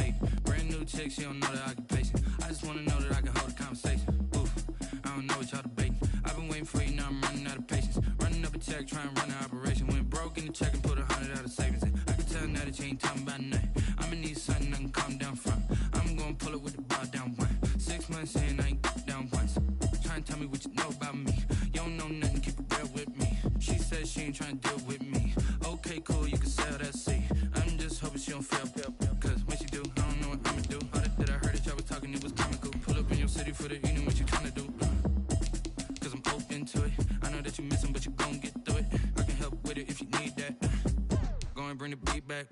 hate. Brand new chick, she don't know the occupation. I just wanna know that I can hold a conversation. Oof, I don't know what y'all debating. I've been waiting for you, now I'm running out of patience. Running up a check, trying to run an operation. Went broke in the check and put 100 out of savings in. I can tell now that you ain't talking about nothing. I'ma need something I can calm down from. I'm gonna pull it with the bar down one. 6 months in, I ain't down once. Trying to tell me what you know about me. You don't know nothing, keep it real with me. She said she ain't trying to deal with me. Okay, cool, you can sell that seat. I'm just hoping she don't fail. Cause when she do, I don't know what I'ma do. All that I heard that y'all was talking, it was comical. Pull up in your city for the evening, what you tryna do? Cause I'm open to it. I know that you missing, but you gon' get through it. I can help with it if you need that. Go and bring the beat back.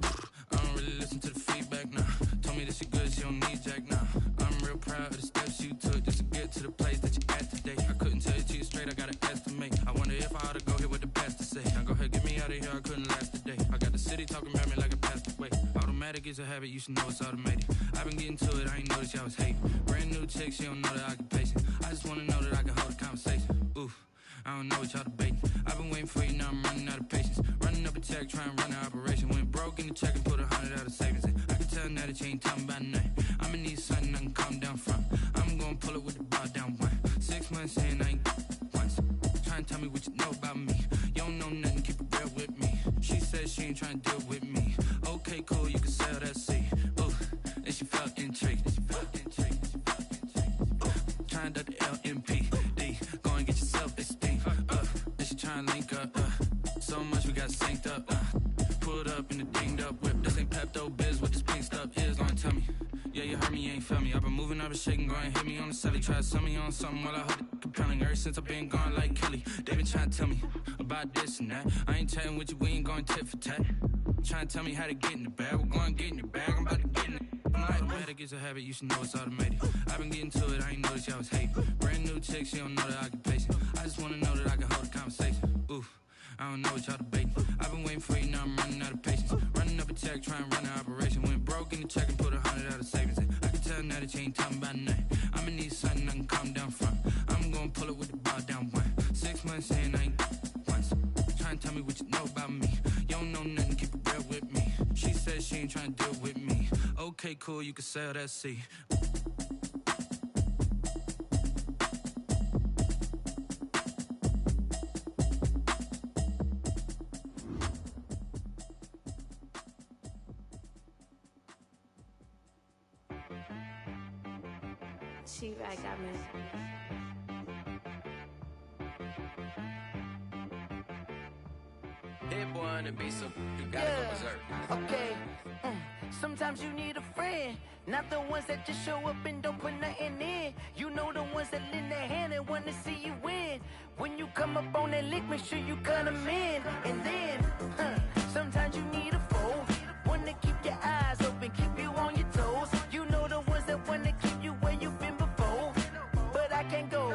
I don't really listen to the feedback, nah. Told me that she good, she don't need jack, nah. I'm real proud of the steps you took just to get to the place that you at today. I couldn't tell it to you straight, I gotta estimate. I wonder if I ought to go here with the pastor say. Now go ahead, get me out of here, I couldn't last a day. I got the city talking about me like a passed away. Automatic is a habit, you should know it's automated. I've been getting to it, I ain't noticed y'all was hating. Brand new chick, she don't know the occupation. I just wanna know that I can hold a conversation. Oof, I don't know what y'all debating. I've been waiting for you, now I'm running out of patience. Running up a check, trying to run an operation. Went broke in the check and put 100 out of savings in. I can tell now that you ain't talking about nothing. I'ma need something I can calm down from. I'm gonna pull it with the bar down one. 6 months in, I ain't once. Trying to tell me what you know about me. You don't know nothing, keep it real with me. She said she ain't trying to deal with me. Okay, cool, you can sell that seat. Ooh, and she felt intrigued. Trying to the LMPD. Go and get your self-esteem. And she trying to link up. So much we got synced up. Pulled up in the dinged up whip. This ain't Pepto Biz, what this pink stuff is. Gonna tell me. Yeah, you heard me, you ain't felt me. I've been moving, I've been shaking, go and hit me on the celly. Try to sell me on something while I hold it compelling. Ever since I've been gone like Kelly, they been trying to tell me about this and that. I ain't chatting with you, we ain't going tit for tat. Trying to tell me how to get in the bag. We're going to get in your bag, I'm about to get in it. I'm like, automatic is a habit, you should know it's automated. I've been getting to it, I ain't noticed y'all was hating. Brand new chick, she don't know the occupation. I just wanna know that I can hold a conversation. Oof, I don't know what y'all debating. I've been waiting for you, now I'm running out of patience. Running up a check, trying to run an operation. Went broke in the check and put 100 out of savings in. I can tell now that you ain't talking about nothing. I'ma need something I can calm down from. I'm gonna pull it with the bar down one. 6 months in, I ain't once. Trying to tell me what you know about me. You don't know nothing, keep it real with me. She said she ain't trying to deal with me. Okay, cool, you can sell that seat. She right got me. Hit boy on the beat, so you gotta go berserk. Okay. Sometimes you need a friend, not the ones that just show up and don't put nothing in. You know the ones that lend their hand and wanna see you win. When you come up on that lick, make sure you cut them in. And then, sometimes you need a foe, one to keep your eyes open, keep you on your toes. You know the ones that wanna keep you where you've been before. But I can't go,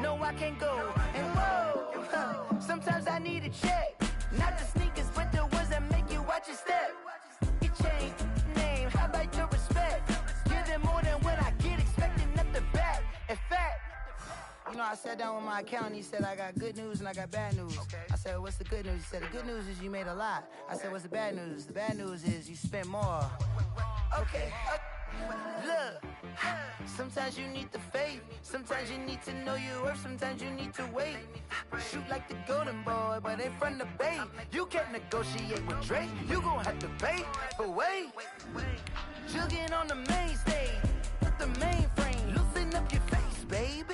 no I can't go. And whoa, sometimes I need a check. Not the sneakers, but the ones that make you watch your step. You change name, how about your respect? Give them more than what I get, expecting nothing back. In fact, you know, I sat down with my accountant, he said, I got good news and I got bad news. I said, what's the good news? He said, the good news is you made a lot. I said, what's the bad news? The bad news is you spent more. Okay. Look, sometimes you need the faith, sometimes you need to know your worth, sometimes you need to wait. Shoot like the golden boy, but ain't from the bay. You can't negotiate with Drake, you gon' have to pay. But wait, jugging on the main stage, with the mainframe, loosen up your face, baby.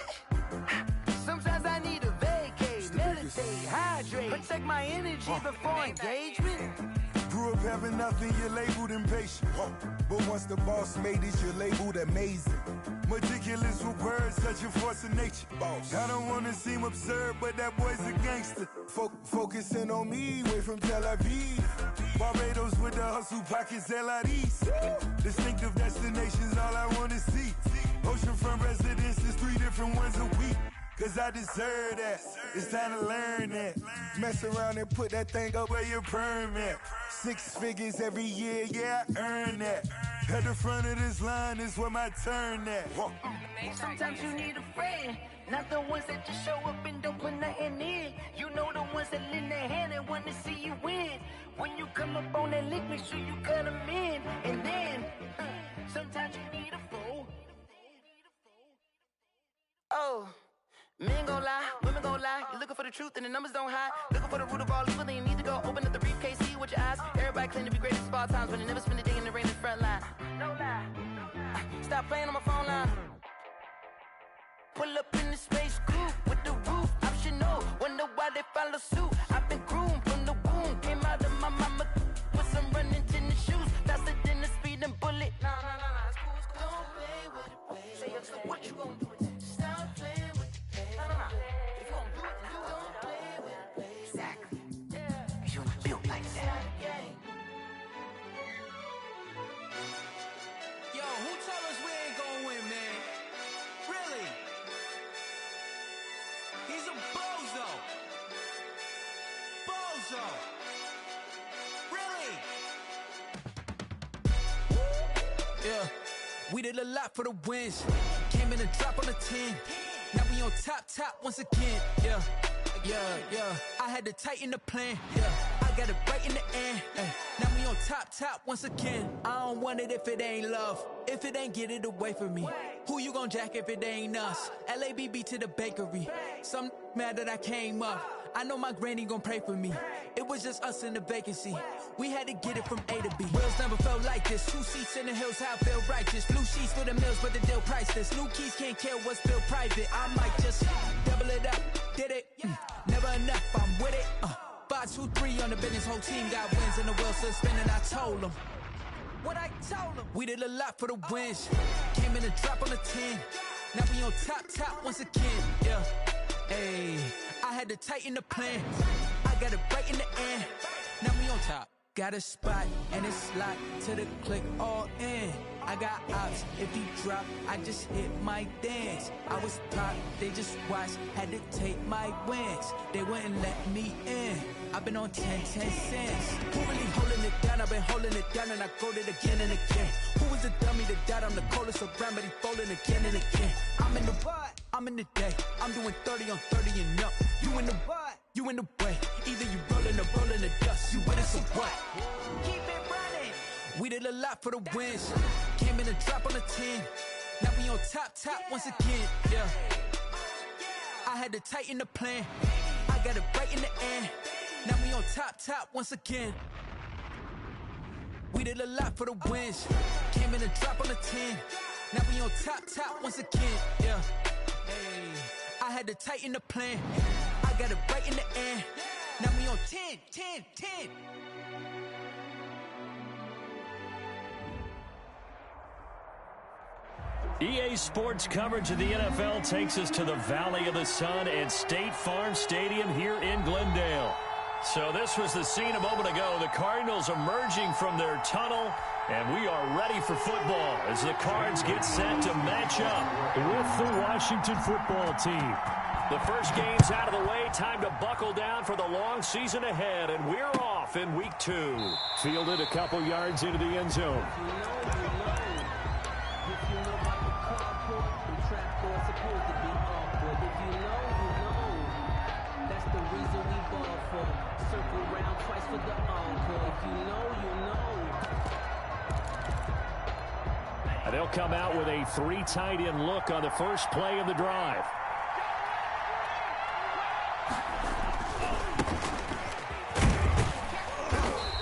Sometimes I need a vacate, meditate, hydrate, protect my energy before engagement. Grew up having nothing, you're labeled impatient. But once the boss made it, you're labeled amazing. Meticulous with words, such a force of nature. I don't wanna seem absurd, but that boy's a gangster. Focusing on me, way from Tel Aviv. Barbados with the hustle pockets, LIDs. Distinctive destinations, all I wanna see. Oceanfront residences, 3 different ones a week. Cause I deserve that, it's time to learn that. Mess around and put that thing up where your permit. 6 figures every year, yeah, I earn that. At the front of this line is where my turn at. Sometimes you need a friend, not the ones that just show up and don't put nothing in. You know the ones that lend their hand and wanna see you win. When you come up on that lick, make sure you cut them in. And then, Oh, men gon' lie, women gon' lie. You're looking for the truth and the numbers don't hide. Looking for the root of all evil, then you need to go open up the briefcase, see with your eyes. Everybody claim to be greatest of all times, but they never spend a day in the rain in the front line. No lie. Stop playing on my phone line. Pull up in the space coupe with the roof optional. Wonder why they follow suit. I've been groomed from the womb. Came out of my mama with some running tennis shoes. Faster than the speeding bullet. Nah, it's cool, it's cool. Don't play with it, play. Say, yo, so what you gon' do with it? Stop playing with it, play. Nah. If you gon' do it, then don't play with it, play. Exactly. Yeah. Cause you ain't built like that. Yo, who told us we ain't gonna win, man? Really? He's a bozo. Bozo. Really? Yeah, we did a lot for the wins. Came in a drop on the 10. Now we on top once again. Yeah. I had to tighten the plan. Yeah, I got it right in the end. Now we on top once again. I don't want it if it ain't love. If it ain't, get it away from me. Who you gon' jack if it ain't us? LABB to the bakery. Some mad that I came up. I know my granny gon' pray for me. It was just us in the vacancy. We had to get it from A to B. Wheels never felt like this. 2 seats in the hills, how I feel righteous. Blue sheets for the mills, but the deal priceless. New keys can't kill what's built private. I might just double it up. Did it? Never enough, I'm with it. 5, 2, 3 on the business. Whole team got wins and the wheels still spinning. I told them what I told them. We did a lot for the wins. Came in a drop on the 10. Now we on top once again. Yeah. Hey, I had to tighten the plan. I got it right in the end. Now we on top. Got a spot and it's locked to the click all in. I got ops, if he drop, I just hit my dance. I was top, they just watched, had to take my wins. They wouldn't let me in. I've been on 10 cents. Who really holding it down? I've been holding it down and I go it again and again. Who was the dummy that died? I'm the coldest around, but he folding again and again. I'm in the what? I'm in the day. I'm doing 30 on 30 and up. You in the what? You in the way. Either you rolling or rolling the dust. You with us or what? Keep it running. We did a lot for the wins. Came in a drop on the 10. Now we on top once again. Yeah. I had to tighten the plan. I got it right in the end. Now we on top once again. We did a lot for the wins. Came in a drop on the 10. Now we on top once again. Yeah. Hey, I had to tighten the plan. I got it right in the end. Now we on 10. EA Sports coverage of the NFL takes us to the Valley of the Sun and State Farm Stadium here in Glendale. So this was the scene a moment ago. The Cardinals emerging from their tunnel, and we are ready for football as the Cards get set to match up with the Washington football team. The first game's out of the way. Time to buckle down for the long season ahead, and we're off in week 2. Fielded a couple yards into the end zone. And they'll come out with a 3 tight end look on the first play of the drive.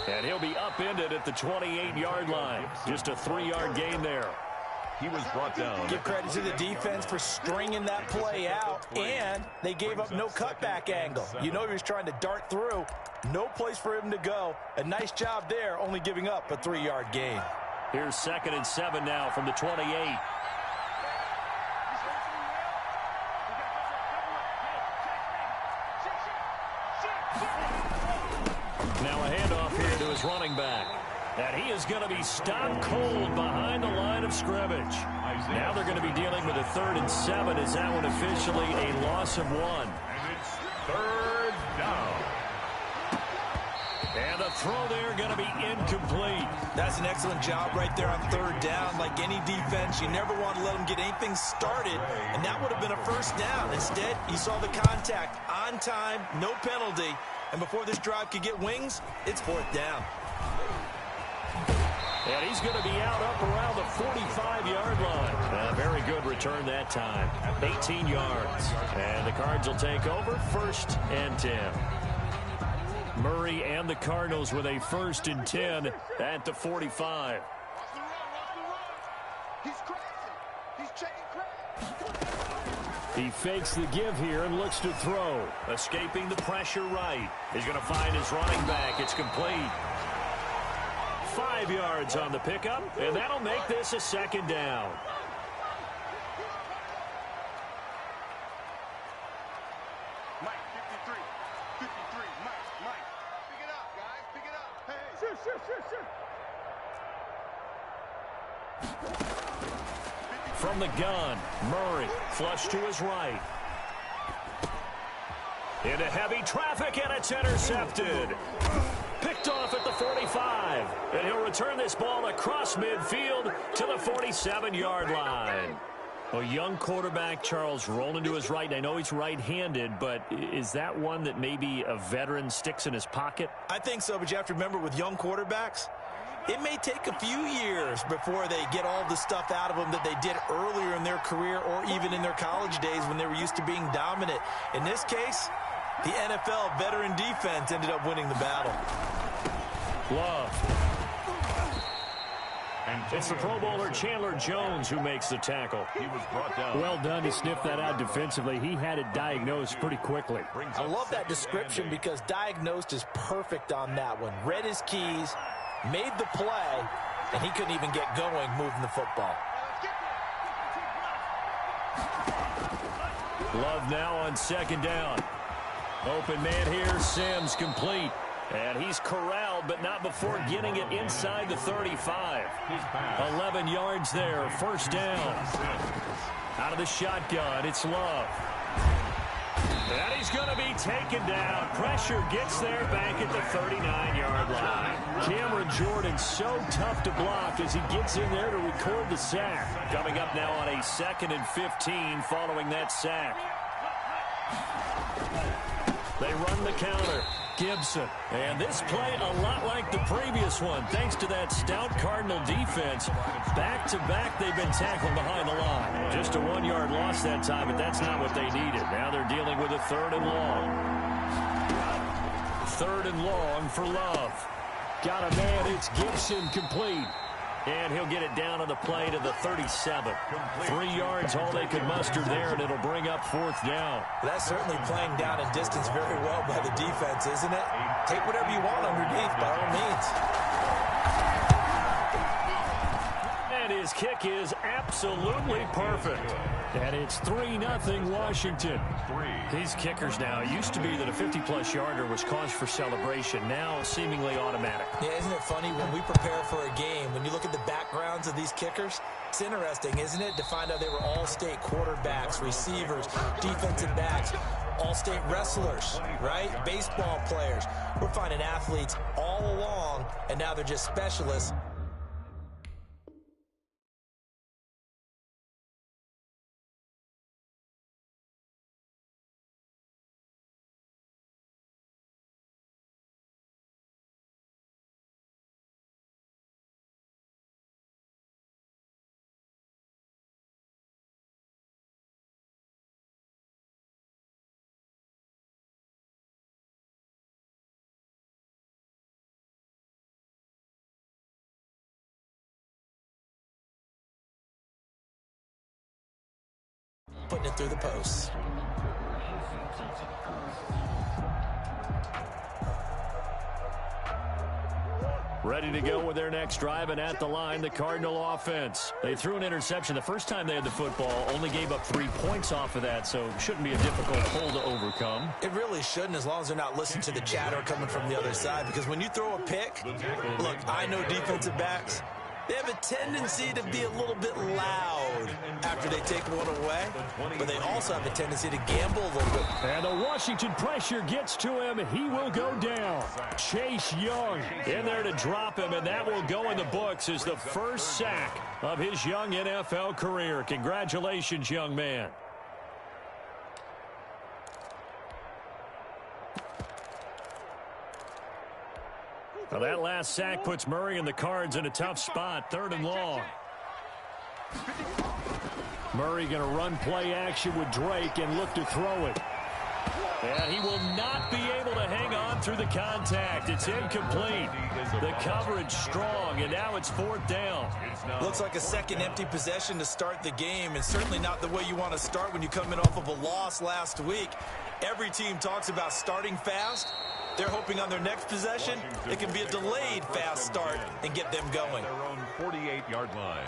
And he'll be upended at the 28-yard line. Just a 3-yard gain there. He was brought down. Give credit to the defense for stringing that play out, and they gave up no cutback angle. You know he was trying to dart through. No place for him to go. A nice job there, only giving up a 3-yard gain. Here's 2nd and 7 now from the 28. Now a handoff here to his running back. And he is going to be stopped cold behind the line of scrimmage. Now they're going to be dealing with a 3rd and 7. Is that one officially a loss of 1? And it's 3rd down. And the throw there going to be incomplete. That's an excellent job right there on 3rd down. Like any defense, you never want to let them get anything started, and that would have been a 1st down. Instead, you saw the contact on time, no penalty, and before this drive could get wings, it's 4th down. And he's going to be out up around the 45-yard line. Very good return that time. 18 yards. And the Cards will take over 1st and 10. Murray and the Cardinals with a 1st and 10 at the 45. He fakes the give here and looks to throw. Escaping the pressure right. He's going to find his running back. It's complete. 5 yards on the pickup, and that'll make this a 2nd down. Mike, 53, Mike. Pick it up, guys, pick it up. Hey, shoot. From the gun, Murray, flush to his right. Into heavy traffic, and it's intercepted. Picked off at the 45. And he'll return this ball across midfield to the 47-yard line. A young quarterback, Charles, rolling to his right. And I know he's right-handed, but is that one that maybe a veteran sticks in his pocket? I think so, but you have to remember with young quarterbacks, it may take a few years before they get all the stuff out of them that they did earlier in their career or even in their college days when they were used to being dominant. In this case, the NFL veteran defense ended up winning the battle. Love. It's the Pro Bowler Chandler Jones who makes the tackle. He was brought down. Well done to sniff that out defensively. He had it diagnosed pretty quickly. I love that description because diagnosed is perfect on that one. Read his keys, made the play, and he couldn't even get going moving the football. Love now on 2nd down. Open man here, Sims complete. And he's corralled, but not before getting it inside the 35. 11 yards there, 1st down. Out of the shotgun, it's Love. And he's going to be taken down. Pressure gets there back at the 39-yard line. Cameron Jordan so tough to block as he gets in there to record the sack. Coming up now on a 2nd and 15 following that sack. They run the counter. Gibson. And this play a lot like the previous one, thanks to that stout Cardinal defense. Back-to-back, they've been tackled behind the line. Just a 1-yard loss that time, but that's not what they needed. Now they're dealing with a 3rd and long. 3rd and long for Love. Got a man, it's Gibson complete. And he'll get it down on the play to the 37. 3 yards, all they could muster there, and it'll bring up 4th down. That's certainly playing down in distance very well by the defense, isn't it? Take whatever you want underneath, by all means. And his kick is absolutely perfect. And it's 3-0 Washington. These kickers now, it used to be that a 50-plus yarder was cause for celebration. Now seemingly automatic. Yeah, isn't it funny when we prepare for a game, when you look at the backgrounds of these kickers, it's interesting, isn't it, to find out they were all-state quarterbacks, receivers, defensive backs, all-state wrestlers, right? Baseball players. We're finding athletes all along, and now they're just specialists. Putting it through the posts. Ready to go with their next drive, and at the line, the Cardinal offense. They threw an interception the first time they had the football, only gave up 3 points off of that, so shouldn't be a difficult hole to overcome. It really shouldn't, as long as they're not listening to the chatter coming from the other side, because when you throw a pick, look, I know defensive backs, they have a tendency to be a little bit loud after they take one away, but they also have a tendency to gamble a little bit. And the Washington pressure gets to him, and he will go down. Chase Young in there to drop him, and that will go in the books as the first sack of his young NFL career. Congratulations, young man. Well, that last sack puts Murray and the Cards in a tough spot, 3rd and long. Murray going to run play action with Drake and look to throw it. And he will not be able to hang on through the contact. It's incomplete. The coverage strong, and now it's 4th down. Looks like a second empty possession to start the game, and certainly not the way you want to start when you come in off of a loss last week. Every team talks about starting fast. They're hoping on their next possession it can be a delayed fast start and get them going. Their own 48-yard line.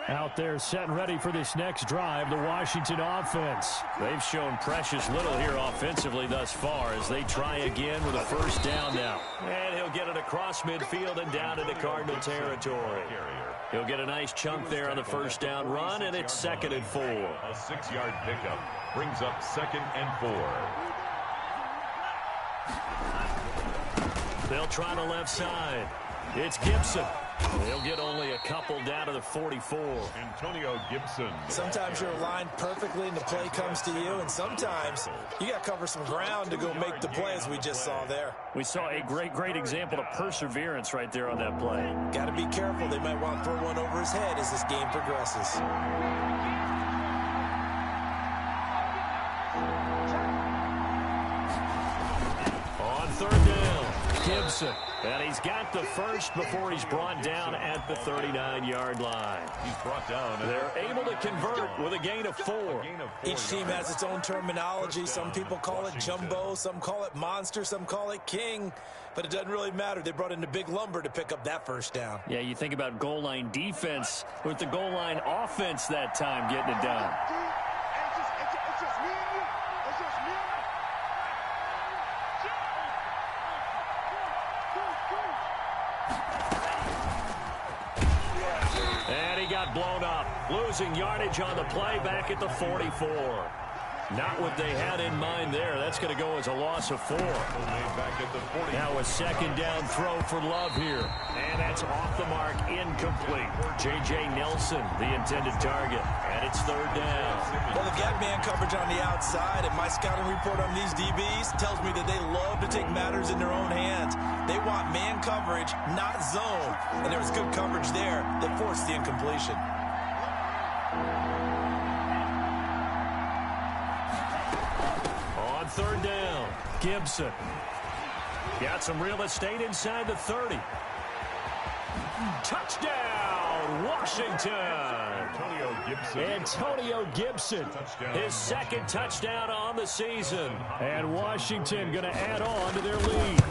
Out there set and ready for this next drive, the Washington offense. They've shown precious little here offensively thus far as they try again with a first down now. And he'll get it across midfield and down into Cardinal territory. He'll get a nice chunk there on the first down run, and it's 2nd and 4. A 6-yard pickup brings up 2nd and 4. They'll try the left side. It's Gibson. He'll get only a couple down to the 44. Antonio Gibson. Sometimes you're aligned perfectly and the play comes to you, and sometimes you got to cover some ground to go make the play, as we just saw there. We saw a great example of perseverance right there on that play. Got to be careful. They might want to throw one over his head as this game progresses. On 3rd down, Gibson. And he's got the first before he's brought down at the 39-yard line. He's brought down. They're able to convert with a gain of 4. Each team has its own terminology. Some people call it jumbo, some call it monster, some call it king. But it doesn't really matter. They brought in the big lumber to pick up that first down. Yeah, you think about goal line defense with the goal line offense that time getting it done. Blown up, losing yardage on the play back at the 44. Not what they had in mind there. That's going to go as a loss of 4. Now a 2nd down throw for Love here. And that's off the mark, incomplete. J.J. Nelson, the intended target. And it's 3rd down. Well, they've got man coverage on the outside, and my scouting report on these DBs tells me that they love to take matters in their own hands. They want man coverage, not zone. And there was good coverage there that forced the incompletion. On 3rd down, Gibson. Got some real estate inside the 30. Touchdown, Washington. Antonio Gibson, his 2nd touchdown on the season. And Washington going to add on to their lead.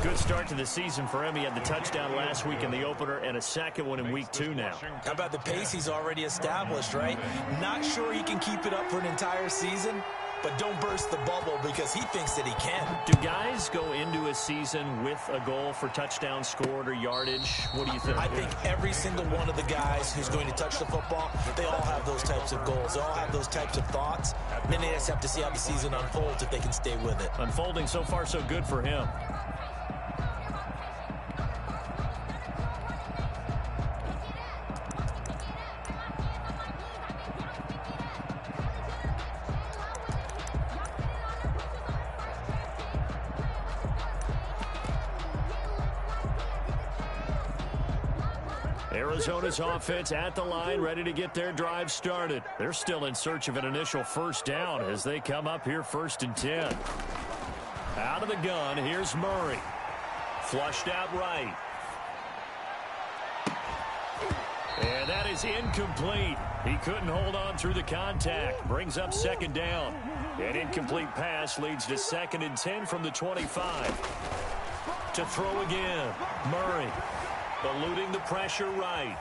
Good start to the season for him. He had the touchdown last week in the opener and a 2nd one in week 2 now. How about the pace he's already established, right? Not sure he can keep it up for an entire season, but don't burst the bubble because he thinks that he can. Do guys go into a season with a goal for touchdown scored or yardage? What do you think? I think every single one of the guys who's going to touch the football, they all have those types of goals. They all have those types of thoughts. Then they just have to see how the season unfolds if they can stay with it. Unfolding so far so good for him. Arizona's offense at the line, ready to get their drive started. They're still in search of an initial first down as they come up here 1st and 10. Out of the gun, here's Murray. Flushed out right. And that is incomplete. He couldn't hold on through the contact. Brings up 2nd down. An incomplete pass leads to 2nd and 10 from the 25. To throw again, Murray. Eluding the pressure right.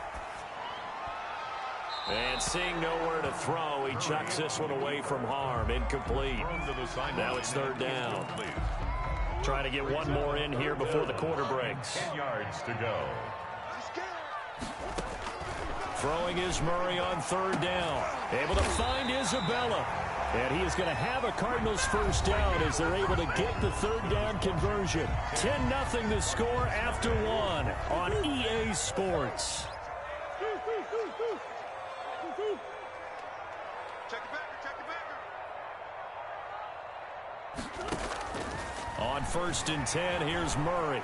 And seeing nowhere to throw, he chucks this one away from harm. Incomplete. Now it's 3rd down. Trying to get one more in here before the quarter breaks. 10 yards to go. Throwing is Murray on 3rd down. Able to find Isabella. And he is going to have a Cardinals first down as they're able to get the 3rd down conversion. 10-0 the score after 1 on EA Sports. On 1st and 10, here's Murray.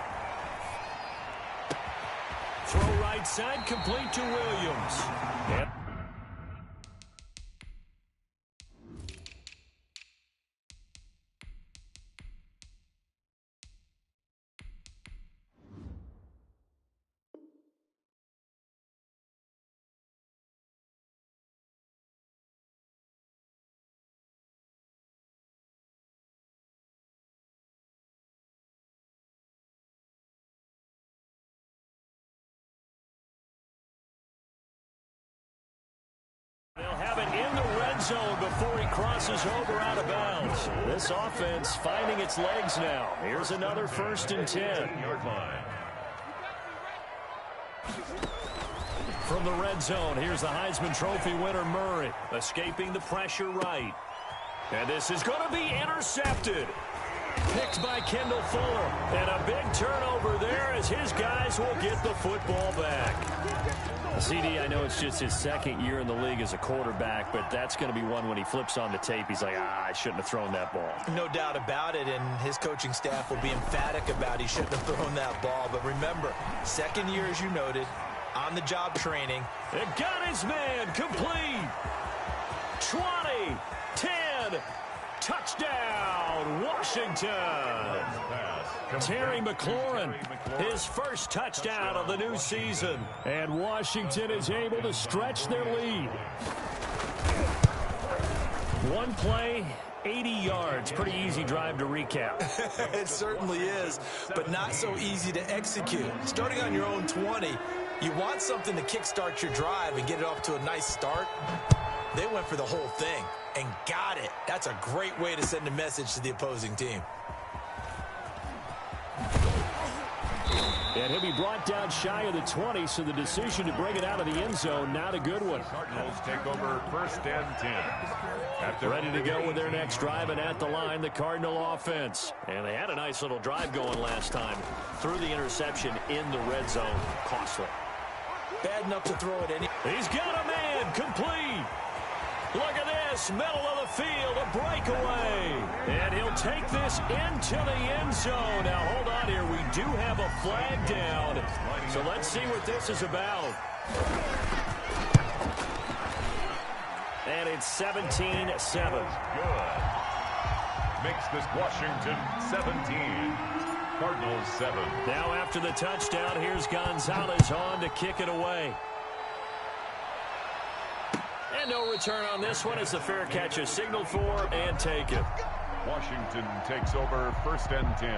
Throw right right side, complete to Williams. Yep. They'll have it in the red zone before he crosses over out of bounds. This offense finding its legs now. Here's another 1st and 10. From the red zone, here's the Heisman Trophy winner Murray, escaping the pressure right. And this is going to be intercepted. Picked by Kendall Fuller. And a big turnover there as his guys will get the football back. CD, I know it's just his 2nd year in the league as a quarterback, but that's going to be one when he flips on the tape. He's like, I shouldn't have thrown that ball. No doubt about it, and his coaching staff will be emphatic about he shouldn't have thrown that ball. But remember, 2nd year, as you noted, on-the-job training. It got his man complete. 20, 10, touchdown, Washington. Terry McLaurin, his first touchdown of the new season. And Washington is able to stretch their lead. One play, 80 yards. Pretty easy drive to recap. It certainly is, but not so easy to execute. Starting on your own 20, you want something to kickstart your drive and get it off to a nice start. They went for the whole thing and got it. That's a great way to send a message to the opposing team. And he'll be brought down shy of the 20, so the decision to bring it out of the end zone, not a good one. Cardinals take over 1st and 10. Ready to go with their next drive, and at the line, the Cardinal offense. And they had a nice little drive going last time. Threw the interception in the red zone. Costly. Bad enough to throw it any. He's got a man complete. Look at this, middle of the field, a breakaway. And he'll take this into the end zone. Now, hold on here. We do have a flag down. So let's see what this is about. And it's 17-7. Good. Makes this Washington 17. Cardinals 7. Now after the touchdown, here's Gonzalez on to kick it away. And no return on this one as the fair catch is signaled for and taken. Washington takes over 1st and 10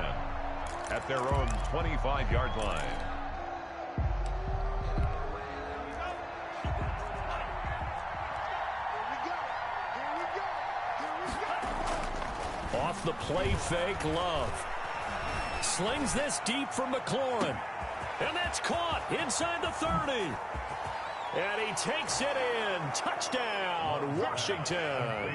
at their own 25-yard line. Off the play fake, Love. Slings this deep for McLaurin. And that's caught inside the 30. And he takes it in. Touchdown, Washington.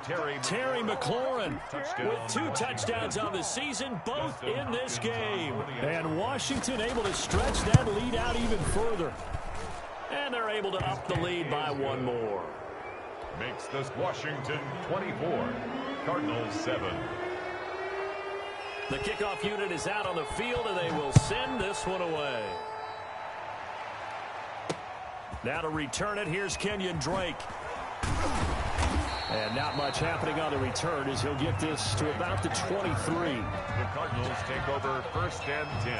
Terry McLaurin with 2 touchdowns on the season, both in this game. And Washington able to stretch that lead out even further. And they're able to up the lead by 1 more. Makes this Washington 24. Cardinals 7. The kickoff unit is out on the field, and they will send this one away. Now to return it, here's Kenyon Drake. And not much happening on the return as he'll get this to about the 23. The Cardinals take over 1st and 10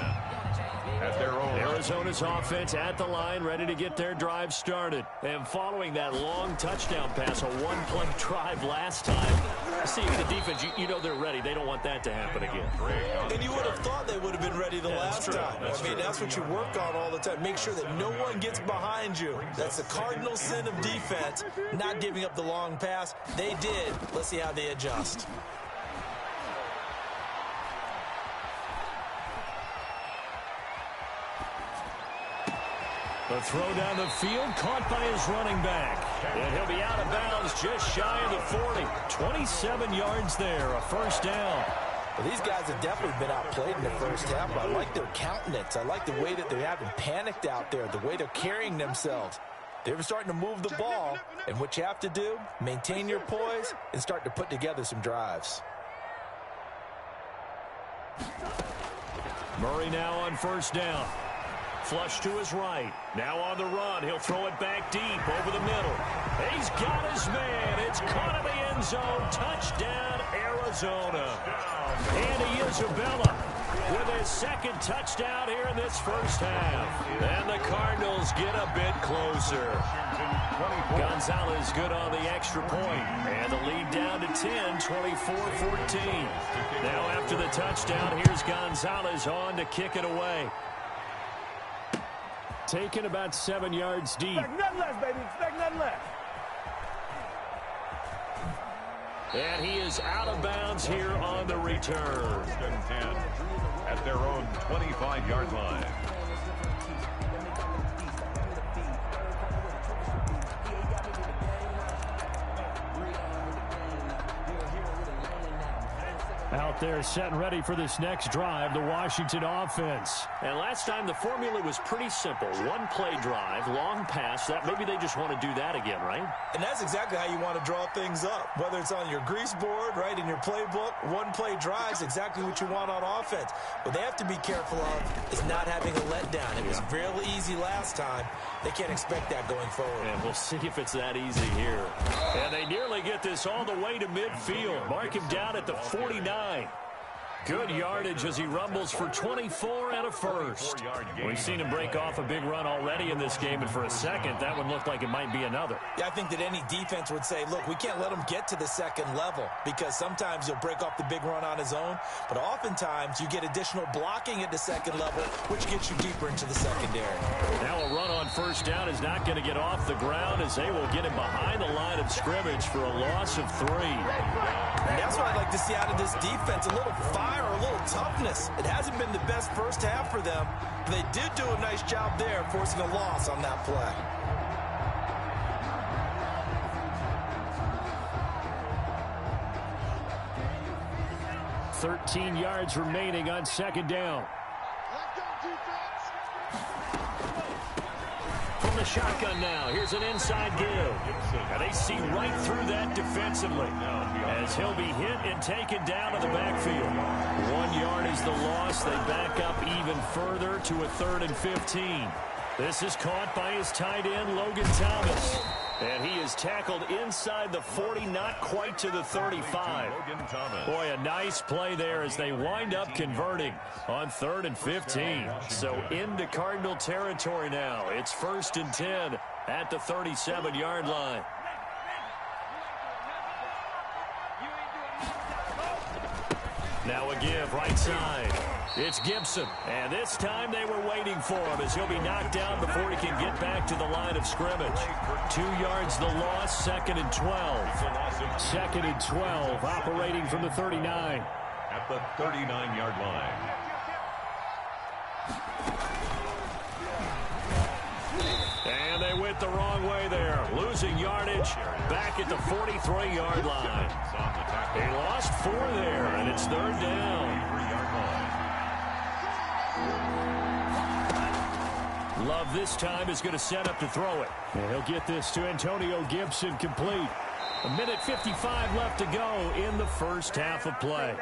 at their own. Arizona's offense at the line, ready to get their drive started. And following that long touchdown pass, a 1-play drive last time. See, the defense, you know they're ready. They don't want that to happen again. And you would have thought they would have been ready the last time. That's what you work on all the time. Make sure that no one gets behind you. That's the cardinal sin of defense, not giving up the long pass. They did. Let's see how they adjust. The throw down the field, caught by his running back. And he'll be out of bounds just shy of the 40. 27 yards there, a 1st down. Well, these guys have definitely been outplayed in the first half. I like their countenance. I like the way that they haven't panicked out there, the way they're carrying themselves. They're starting to move the ball, and what you have to do, maintain your poise and start to put together some drives. Murray now on 1st down. Flush to his right. Now on the run. He'll throw it back deep over the middle. He's got his man. It's caught in the end zone. Touchdown, Arizona. Andy Isabella with his second touchdown here in this first half. And the Cardinals get a bit closer. Gonzalez good on the extra point. And the lead down to 10, 24-14. Now after the touchdown, here's Gonzalez on to kick it away. Taken about 7 yards deep. Expect nothing less, baby. Expect nothing less. And he is out of bounds here on the return. 10 at their own 25-yard line. Out there set and ready for this next drive, the Washington offense. And last time the formula was pretty simple. One play drive, long pass. That maybe they just want to do that again, right? And that's exactly how you want to draw things up. Whether it's on your grease board, right, in your playbook, one play drives exactly what you want on offense. What they have to be careful of is not having a letdown. It was real easy last time. They can't expect that going forward. And we'll see if it's that easy here. And they nearly get this all the way to midfield. Mark him down at the 49. Good yardage as he rumbles for 24 and a first. We've seen him break off a big run already in this game, and for a second, that one looked like it might be another. Yeah, I think that any defense would say, look, we can't let him get to the second level because sometimes he'll break off the big run on his own, but oftentimes you get additional blocking at the second level, which gets you deeper into the secondary. Now a run on first down is not going to get off the ground as they will get him behind the line of scrimmage for a loss of 3. And that's what I'd like to see out of this defense, a little fire, a little toughness. It hasn't been the best first half for them, but they did do a nice job there forcing a loss on that play. $13 yards remaining on second down. From the shotgun now, here's an inside give. And they see right through that defensively as he'll be hit and taken down in the backfield. 1 yard is the loss. They back up even further to a 3rd and 15. This is caught by his tight end, Logan Thomas. And he is tackled inside the 40, not quite to the 35. Boy, a nice play there as they wind up converting on 3rd and 15. So into Cardinal territory now. It's 1st and 10 at the 37-yard line. Now a give right side. It's Gibson. And this time they were waiting for him as he'll be knocked down before he can get back to the line of scrimmage. 2 yards the loss, 2nd and 12. 2nd and 12 operating from the 39. At the 39-yard line. And they went the wrong way there. Losing yardage back at the 43-yard line. They lost 4 there, and it's 3rd down. Love this time is going to set up to throw it. And he'll get this to Antonio Gibson complete. 1:55 left to go in the first half of play.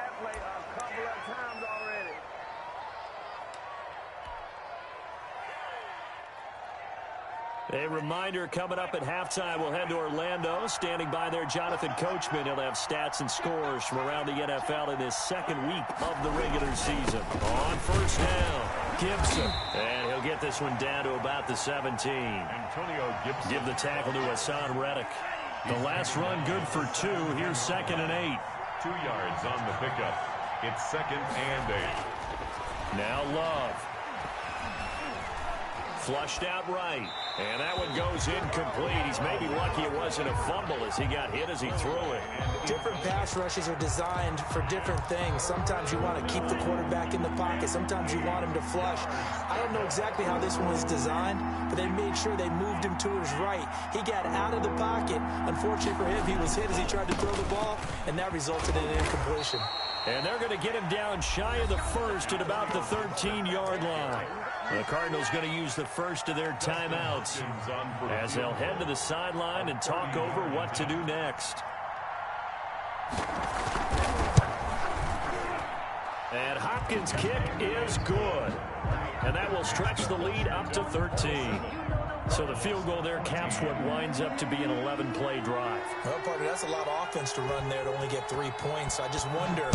A reminder coming up at halftime, we'll head to Orlando. Standing by there, Jonathan Coachman. He'll have stats and scores from around the NFL in his 2nd week of the regular season. On first down, Gibson. And he'll get this one down to about the 17. Antonio Gibson. Give the tackle to Hassan Reddick. The last run good for 2. Here's 2nd and 8. 2 yards on the pickup. It's 2nd and 8. Now Love. Flushed out right. And that one goes incomplete. He's maybe lucky it wasn't a fumble as he got hit as he threw it. Different pass rushes are designed for different things. Sometimes you want to keep the quarterback in the pocket. Sometimes you want him to flush. I don't know exactly how this one was designed, but they made sure they moved him to his right. He got out of the pocket. Unfortunately for him, he was hit as he tried to throw the ball, and that resulted in an incompletion. And they're going to get him down shy of the 1st at about the 13-yard line. The Cardinals going to use the first of their timeouts as they'll head to the sideline and talk over what to do next. And Hopkins' kick is good. and that will stretch the lead up to 13. So the field goal there caps what winds up to be an 11-play drive. Well, partner, that's a lot of offense to run there to only get 3 points. I just wonder,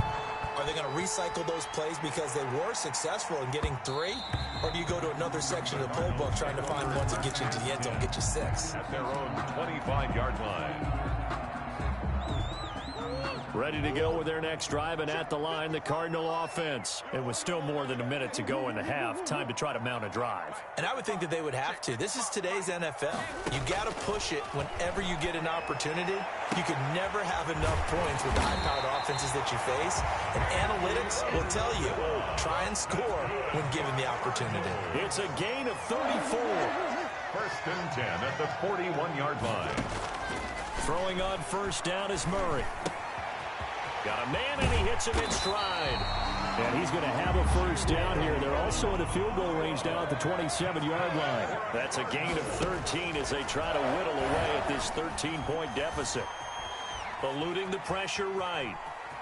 are they going to recycle those plays because they were successful in getting 3? Or do you go to another section of the playbook trying to find ones that get you into the end zone and get you 6? At their own 25-yard line. Ready to go with their next drive, and at the line, the Cardinal offense. It was still more than a minute to go in the half. Time to try to mount a drive. And I would think that they would have to. This is today's NFL. You got to push it whenever you get an opportunity. You can never have enough points with the high-powered offenses that you face. And analytics will tell you, try and score when given the opportunity. It's a gain of 34. First and 10 at the 41-yard line. Throwing on first down is Murray. Got a man, and he hits him in stride. And he's going to have a first down here. They're also in the field goal range now at the 27-yard line. That's a gain of 13 as they try to whittle away at this 13-point deficit. Eluding the pressure right.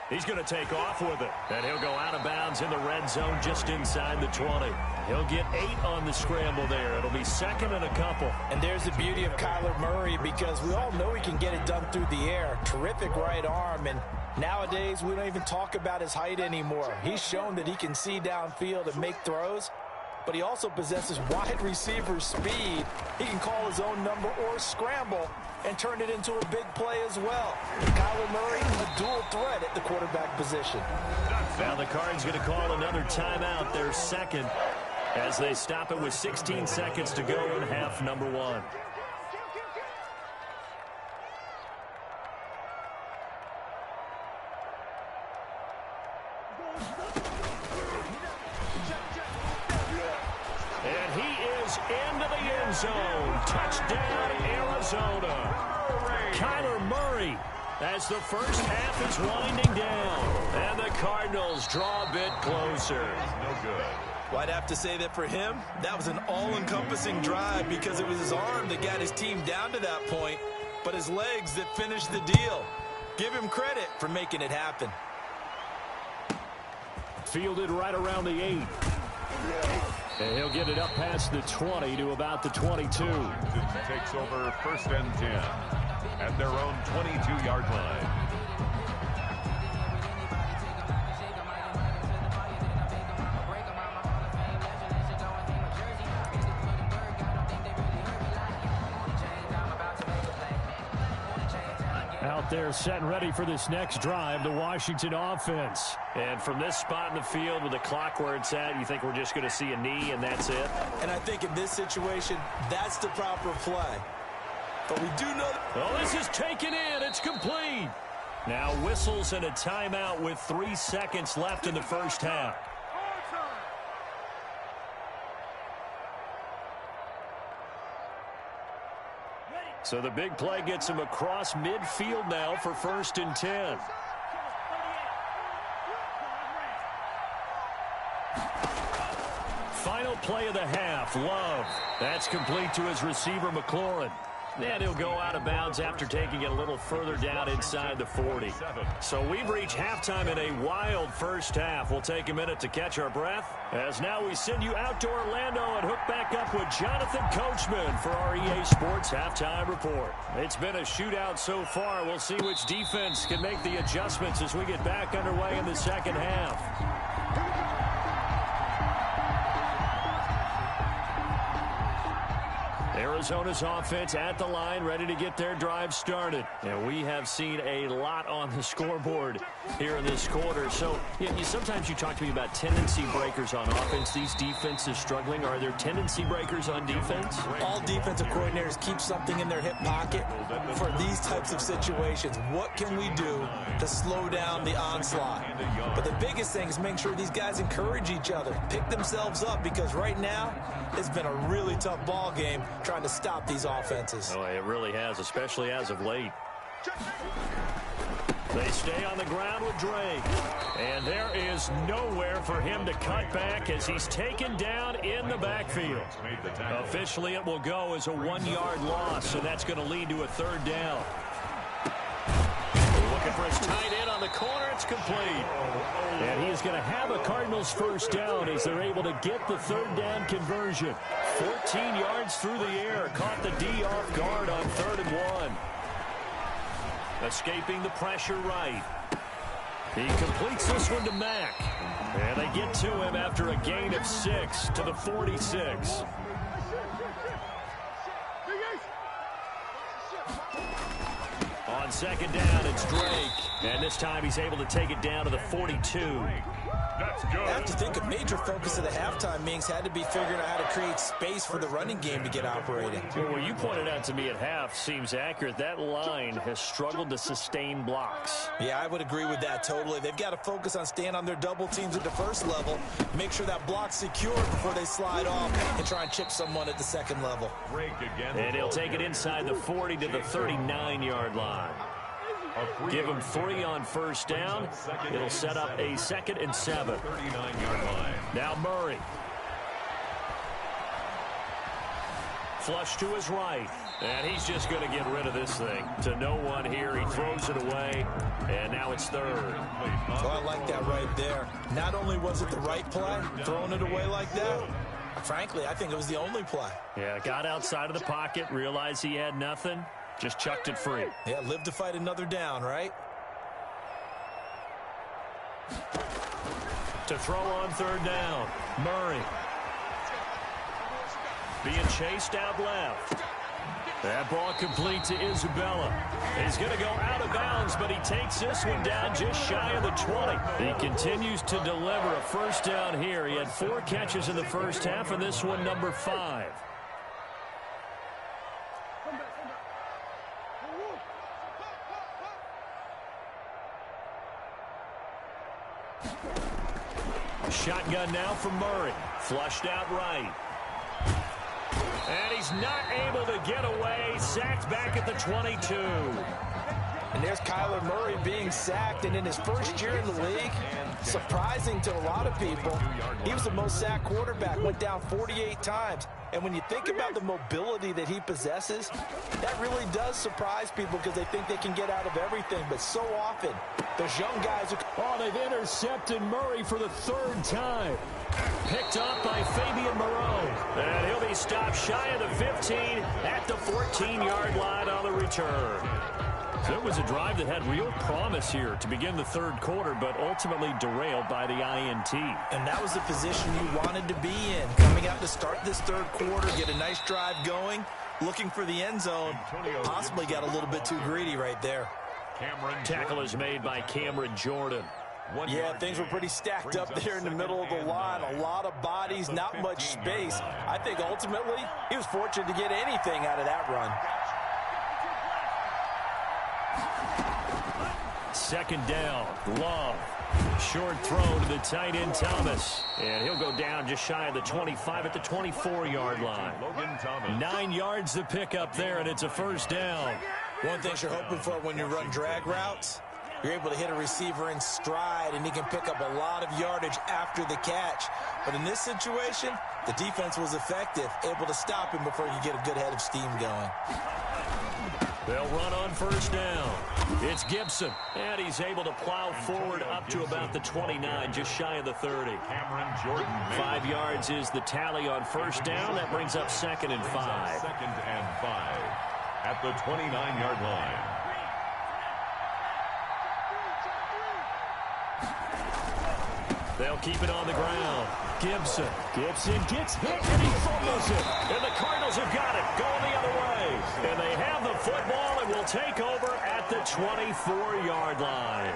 He's going to take off with it. And he'll go out of bounds in the red zone just inside the 20. He'll get 8 on the scramble there. It'll be second and a couple. And there's the beauty of Kyler Murray, because we all know he can get it done through the air. Terrific right arm, and nowadays we don't even talk about his height anymore. He's shown that he can see downfield and make throws, but he also possesses wide receiver speed. He can call his own number or scramble and turn it into a big play as well. Kyler Murray, a dual threat at the quarterback position. Now the Cards going to call another timeout, their second, as they stop it with 16 seconds to go in half number 1. And he is into the end zone. Touchdown, Arizona. Kyler Murray, as the first half is winding down. And the Cardinals draw a bit closer. No good. Well, I'd have to say that for him, that was an all-encompassing drive because it was his arm that got his team down to that point, but his legs that finished the deal. Give him credit for making it happen. Fielded right around the 8. And he'll get it up past the 20 to about the 22. Takes over first and 10 at their own 22-yard line. Out there set and ready for this next drive, the Washington offense. And from this spot in the field with the clock where it's at, you think we're just going to see a knee and that's it? And I think in this situation, that's the proper play. But we do know that... Oh, this is taken in. It's complete. Now whistles and a timeout with 3 seconds left in the first half. So the big play gets him across midfield now for first and 10. Final play of the half, Love. That's complete to his receiver, McLaurin. And he'll go out of bounds after taking it a little further down inside the 40. So we've reached halftime in a wild first half. We'll take a minute to catch our breath, as now we send you out to Orlando and hook back up with Jonathan Coachman for our EA Sports Halftime Report. It's been a shootout so far. We'll see which defense can make the adjustments as we get back underway in the second half. Arizona's offense at the line, ready to get their drive started. And we have seen a lot on the scoreboard here in this quarter. So sometimes you talk to me about tendency breakers on offense. These defenses struggling. Are there tendency breakers on defense? All defensive coordinators keep something in their hip pocket for these types of situations. What can we do to slow down the onslaught? But the biggest thing is make sure these guys encourage each other, pick themselves up, because right now it's been a really tough ball game trying to stop these offenses. Oh, it really has, especially as of late. They stay on the ground with Drake. And there is nowhere for him to cut back as he's taken down in the backfield. Officially, it will go as a 1-yard loss, so that's going to lead to a third down. Looking for his tight end on the corner. It's complete. And he is going to have a Cardinals first down as they're able to get the third down conversion. 14 yards through the air. Caught the D off guard on 3rd and 1. Escaping the pressure right. He completes this one to Mack. And they get to him after a gain of 6 to the 46. On second down, it's Drake. And this time he's able to take it down to the 42. That's good. I have to think a major focus of the halftime meetings had to be figuring out how to create space for the running game to get operating. Well, what you pointed out to me at half seems accurate. That line has struggled to sustain blocks. Yeah, I would agree with that totally. They've got to focus on staying on their double teams at the first level, make sure that block's secure before they slide off and try and chip someone at the second level. And he'll take it inside the 40 to the 39-yard line. Give him 3 on first down. It'll set up a 2nd and 7. 39-yard line. Now Murray. Flush to his right. And he's just going to get rid of this thing. To no one here. He throws it away. And now it's 3rd. Oh, I like that right there. Not only was it the right play, throwing it away like that, frankly, I think it was the only play. Yeah, got outside of the pocket, realized he had nothing. Just chucked it free. Yeah, live to fight another down, right? To throw on 3rd down. Murray. Being chased out left. That ball complete to Isabella. He's going to go out of bounds, but he takes this one down just shy of the 20. He continues to deliver a first down here. He had 4 catches in the first half, and this one number 5. Shotgun now for Murray. Flushed out right. And he's not able to get away. Sacked back at the 22. And there's Kyler Murray being sacked, and in his first year in the league, surprising to a lot of people, he was the most sacked quarterback, went down 48 times. And when you think about the mobility that he possesses, that really does surprise people because they think they can get out of everything. But so often, those young guys Oh, they've intercepted Murray for the 3rd time. Picked up by Fabian Moreau. And he'll be stopped shy of the 15 at the 14-yard line on the return. So it was a drive that had real promise here to begin the 3rd quarter, but ultimately derailed by the INT. And that was the position you wanted to be in. Coming out to start this 3rd quarter, get a nice drive going, looking for the end zone. Possibly got a little bit too greedy right there. Tackle is made by Cameron Jordan. Yeah, things were pretty stacked up there in the middle of the line. A lot of bodies, not much space. I think ultimately he was fortunate to get anything out of that run. 2nd down. Love. Short throw to the tight end Thomas. And he'll go down just shy of the 25 at the 24-yard line. 9 yards to pick up there, and it's a first down. One thing you're hoping for when you run drag routes, you're able to hit a receiver in stride, and he can pick up a lot of yardage after the catch. But in this situation, the defense was effective, able to stop him before you get a good head of steam going. They'll run on first down. It's Gibson, and he's able to plow forward up to about the 29, just shy of the 30. 5 yards is the tally on first down. That brings up 2nd and 5. 2nd and 5 at the 29-yard line. They'll keep it on the ground. Gibson gets hit, and he fumbles it. And the Cardinals have got it, going the other way. And they have the football and will take over at the 24-yard line.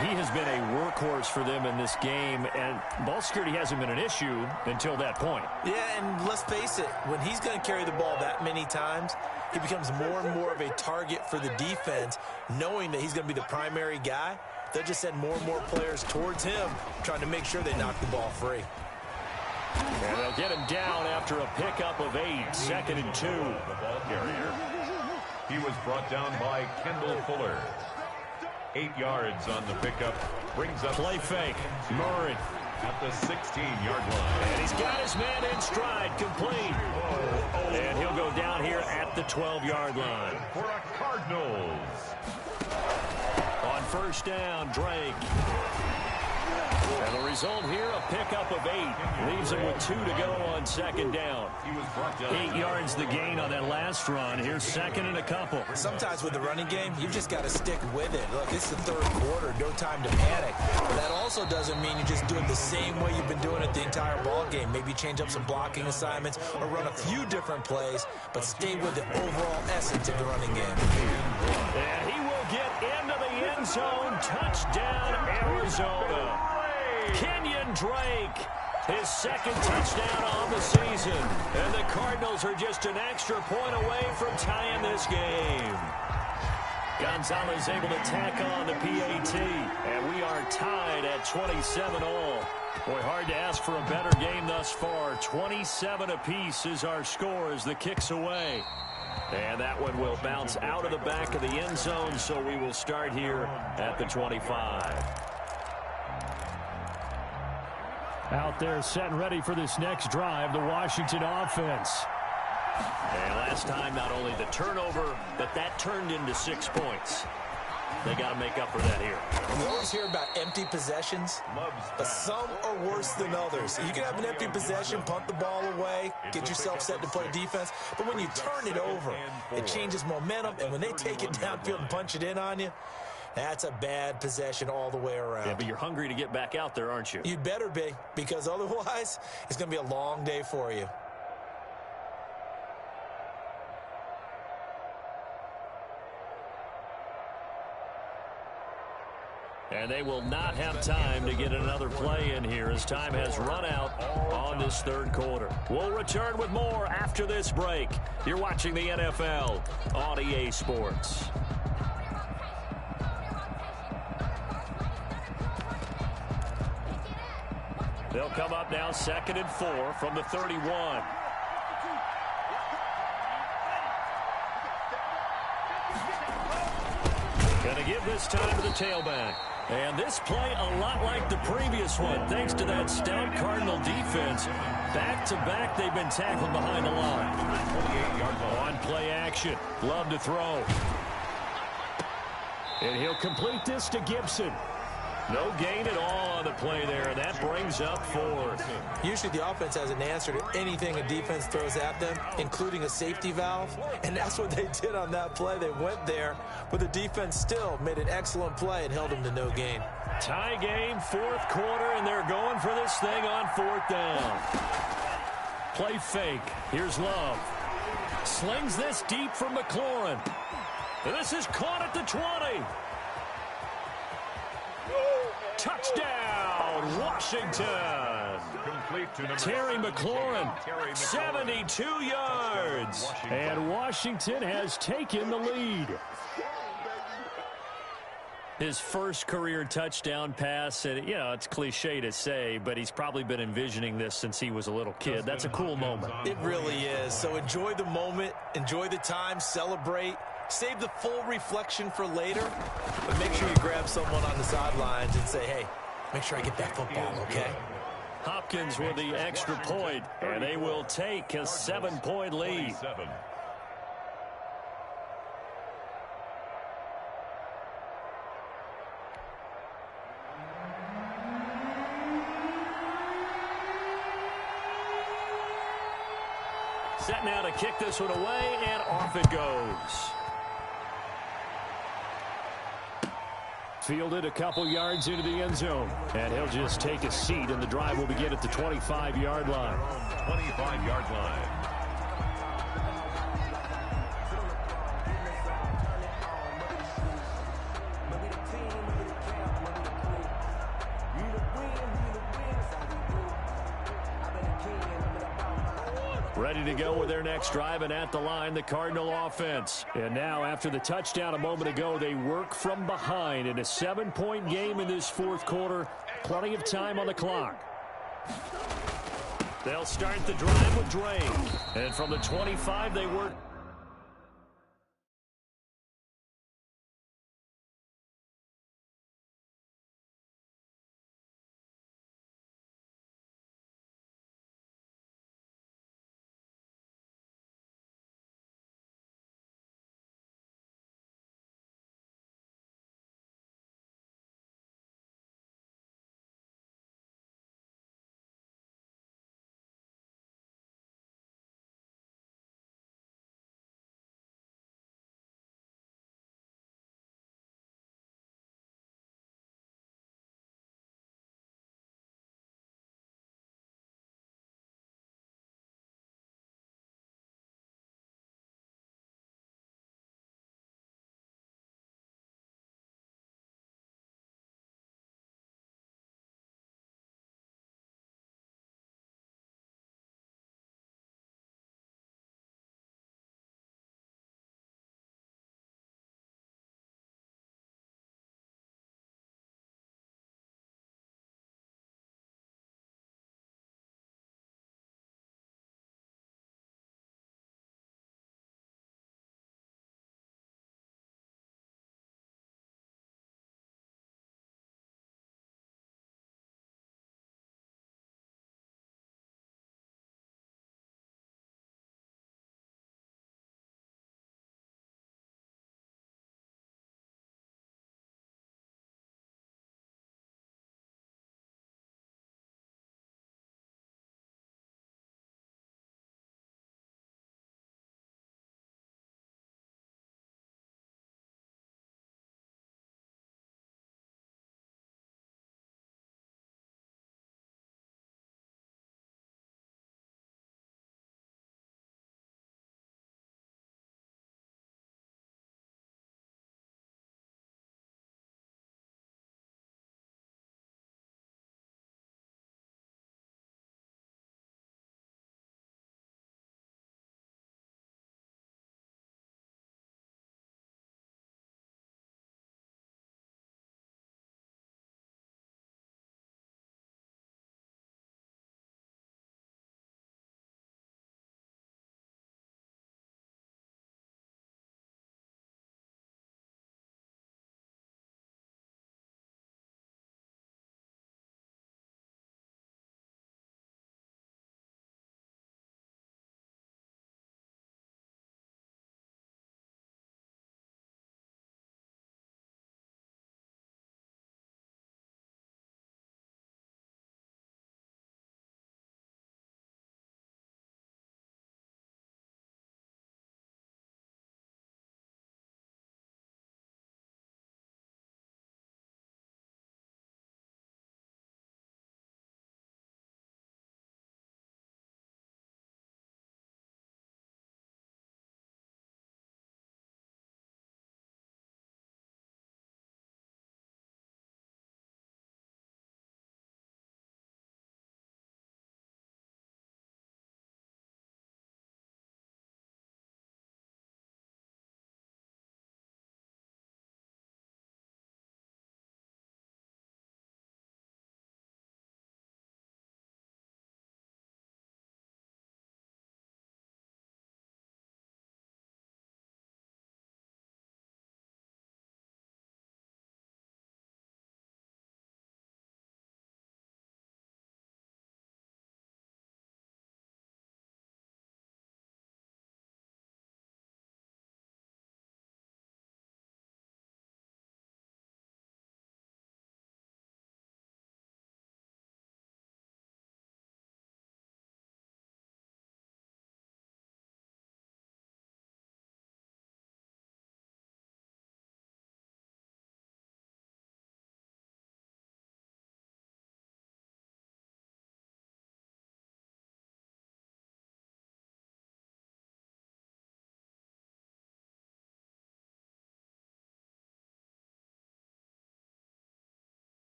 He has been a workhorse for them in this game, and ball security hasn't been an issue until that point. Yeah, and let's face it, when he's going to carry the ball that many times, he becomes more and more of a target for the defense, knowing that he's going to be the primary guy. They'll just send more and more players towards him, trying to make sure they knock the ball free. And they'll get him down after a pickup of 8, 2nd and 2. The ball carrier. He was brought down by Kendall Fuller. 8 yards on the pickup. Brings up play fake. Murray at the 16-yard line. And he's got his man in stride, complete. And he'll go down here at the 12-yard line. For a Cardinals. first down. Drake. And the result here, a pickup of 8. Leaves him with 2 to go on second down. 8 yards the gain on that last run. Here's second and a couple. Sometimes with the running game, you've just got to stick with it. Look, it's the third quarter. No time to panic. But that also doesn't mean you just do it the same way you've been doing it the entire ball game. Maybe change up some blocking assignments or run a few different plays, but stay with the overall essence of the running game. And he will get into the end zone. Touchdown, Arizona. Kenyon Drake, his second touchdown on the season. And the Cardinals are just an extra point away from tying this game. Gonzalez able to tack on the PAT. And we are tied at 27 all. Boy, hard to ask for a better game thus far. 27 apiece is our score as the kick's away. And that one will bounce out of the back of the end zone, so we will start here at the 25. Out there set and ready for this next drive, the Washington offense. And last time, not only the turnover, but that turned into 6 points. They got to make up for that here. We always hear about empty possessions, but some are worse than others. You can have an empty possession, punt the ball away, get yourself set to play defense, but when you turn it over, it changes momentum, and when they take it downfield and punch it in on you, that's a bad possession all the way around. Yeah, but you're hungry to get back out there, aren't you? You'd better be, because otherwise, it's going to be a long day for you. And they will not have time to get another play in here as time has run out on this third quarter. We'll return with more after this break. You're watching the NFL on EA Sports. They'll come up now 2nd and 4 from the 31. Gonna give this time to the tailback. And this play a lot like the previous one, thanks to that stout Cardinal defense. Back-to-back, they've been tackled behind the line. On play action, love to throw. And he'll complete this to Gibson. No gain at all on the play there, and that brings up 4th. Usually the offense has an answer to anything a defense throws at them, including a safety valve, and that's what they did on that play. They went there, but the defense still made an excellent play and held them to no gain. Tie game, 4th quarter, and they're going for this thing on 4th down. Play fake. Here's Love. Slings this deep for McLaurin. And this is caught at the 20. Touchdown, Washington. Terry McLaurin, 72 yards. And Washington has taken the lead. His first career touchdown pass, and you know, it's cliche to say, but he's probably been envisioning this since he was a little kid. That's a cool moment. It really is. So enjoy the moment, enjoy the time, celebrate. Save the full reflection for later, but make sure you grab someone on the sidelines and say, hey, make sure I get that football, okay? Hopkins with the extra point, and they will take a 7-point lead. Set now to kick this one away, and off it goes. Fielded a couple yards into the end zone. And he'll just take a seat, and the drive will begin at the 25-yard line. 25-yard line. Ready to go with their next drive, and at the line, the Cardinal offense. And now, after the touchdown a moment ago, they work from behind in a 7-point game in this 4th quarter. Plenty of time on the clock. They'll start the drive with Drake. And from the 25, they work